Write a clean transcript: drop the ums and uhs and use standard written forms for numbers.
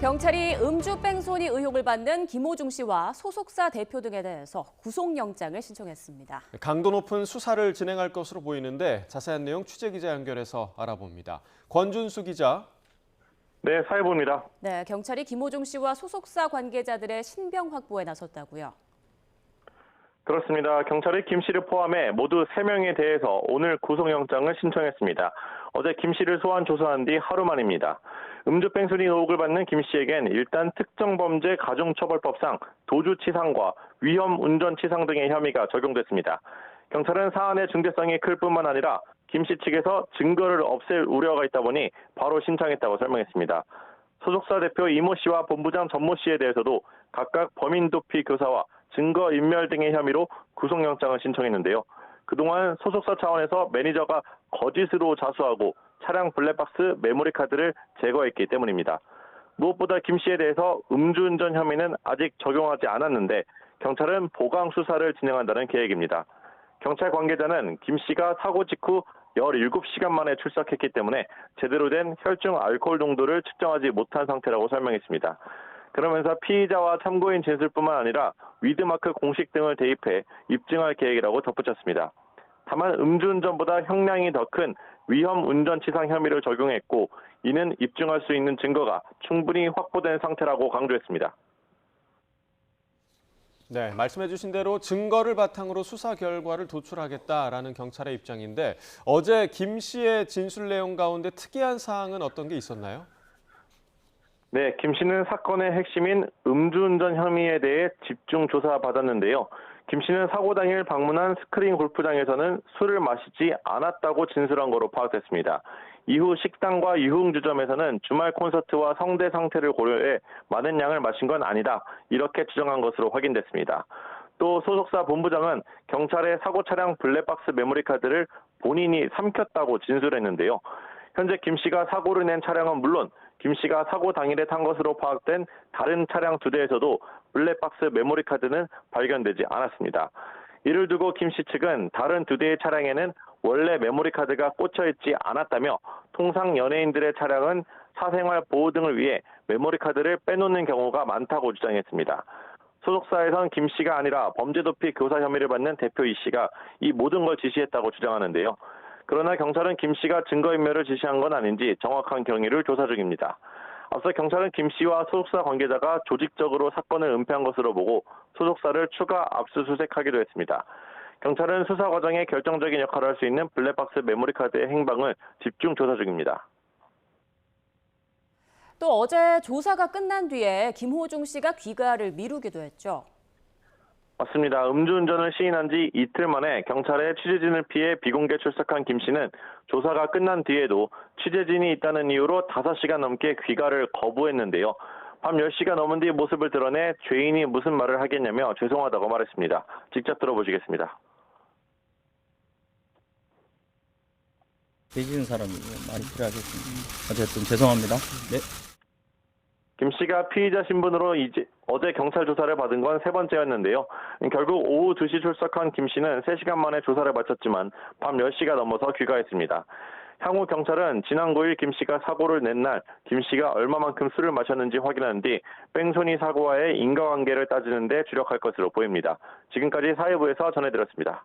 경찰이 음주 뺑소니 의혹을 받는 김호중 씨와 소속사 대표 등에 대해서 구속영장을 신청했습니다. 강도 높은 수사를 진행할 것으로 보이는데 자세한 내용 취재기자 연결해서 알아봅니다. 권준수 기자. 네, 사회부입니다. 네, 경찰이 김호중 씨와 소속사 관계자들의 신병 확보에 나섰다고요. 그렇습니다. 경찰이 김 씨를 포함해 모두 3명에 대해서 오늘 구속영장을 신청했습니다. 어제 김 씨를 소환 조사한 뒤 하루 만입니다. 음주 뺑소니 의혹을 받는 김 씨에겐 일단 특정범죄 가중처벌법상 도주치상과 위험운전치상 등의 혐의가 적용됐습니다. 경찰은 사안의 중대성이 클 뿐만 아니라 김 씨 측에서 증거를 없앨 우려가 있다 보니 바로 신청했다고 설명했습니다. 소속사 대표 이모 씨와 본부장 전모 씨에 대해서도 각각 범인 도피 교사와 증거인멸 등의 혐의로 구속영장을 신청했는데요. 그동안 소속사 차원에서 매니저가 거짓으로 자수하고 차량 블랙박스 메모리 카드를 제거했기 때문입니다. 무엇보다 김 씨에 대해서 음주운전 혐의는 아직 적용하지 않았는데 경찰은 보강 수사를 진행한다는 계획입니다. 경찰 관계자는 김 씨가 사고 직후 17시간 만에 출석했기 때문에 제대로 된 혈중 알코올 농도를 측정하지 못한 상태라고 설명했습니다. 그러면서 피의자와 참고인 진술뿐만 아니라 위드마크 공식 등을 대입해 입증할 계획이라고 덧붙였습니다. 다만 음주운전보다 형량이 더 큰 위험운전치상 혐의를 적용했고 이는 입증할 수 있는 증거가 충분히 확보된 상태라고 강조했습니다. 네, 말씀해 주신 대로 증거를 바탕으로 수사 결과를 도출하겠다라는 경찰의 입장인데 어제 김 씨의 진술 내용 가운데 특이한 사항은 어떤 게 있었나요? 네, 김 씨는 사건의 핵심인 음주운전 혐의에 대해 집중 조사받았는데요. 김 씨는 사고 당일 방문한 스크린 골프장에서는 술을 마시지 않았다고 진술한 거로 파악됐습니다. 이후 식당과 유흥주점에서는 주말 콘서트와 성대 상태를 고려해 많은 양을 마신 건 아니다. 이렇게 주장한 것으로 확인됐습니다. 또 소속사 본부장은 경찰의 사고 차량 블랙박스 메모리 카드를 본인이 삼켰다고 진술했는데요. 현재 김 씨가 사고를 낸 차량은 물론 김 씨가 사고 당일에 탄 것으로 파악된 다른 차량 2대에서도 블랙박스 메모리 카드는 발견되지 않았습니다. 이를 두고 김 씨 측은 다른 2대의 차량에는 원래 메모리 카드가 꽂혀있지 않았다며 통상 연예인들의 차량은 사생활 보호 등을 위해 메모리 카드를 빼놓는 경우가 많다고 주장했습니다. 소속사에선 김 씨가 아니라 범죄도피 교사 혐의를 받는 대표 이 씨가 이 모든 걸 지시했다고 주장하는데요. 그러나 경찰은 김 씨가 증거인멸을 지시한 건 아닌지 정확한 경위를 조사 중입니다. 앞서 경찰은 김 씨와 소속사 관계자가 조직적으로 사건을 은폐한 것으로 보고 소속사를 추가 압수수색하기로 했습니다. 경찰은 수사 과정에 결정적인 역할을 할 수 있는 블랙박스 메모리 카드의 행방을 집중 조사 중입니다. 또 어제 조사가 끝난 뒤에 김호중 씨가 귀가를 미루기도 했죠. 맞습니다. 음주운전을 시인한 지 이틀 만에 경찰의 취재진을 피해 비공개 출석한 김 씨는 조사가 끝난 뒤에도 취재진이 있다는 이유로 5시간 넘게 귀가를 거부했는데요. 밤 10시가 넘은 뒤 모습을 드러내 죄인이 무슨 말을 하겠냐며 죄송하다고 말했습니다. 직접 들어보시겠습니다. 계시는 사람이 많이 필요하겠습니다. 어쨌든 죄송합니다. 네. 김 씨가 피의자 신분으로 어제 경찰 조사를 받은 건 3번째였는데요. 결국 오후 2시 출석한 김 씨는 3시간 만에 조사를 마쳤지만 밤 10시가 넘어서 귀가했습니다. 향후 경찰은 지난 9일 김 씨가 사고를 낸 날 김 씨가 얼마만큼 술을 마셨는지 확인한 뒤 뺑소니 사고와의 인과관계를 따지는 데 주력할 것으로 보입니다. 지금까지 사회부에서 전해드렸습니다.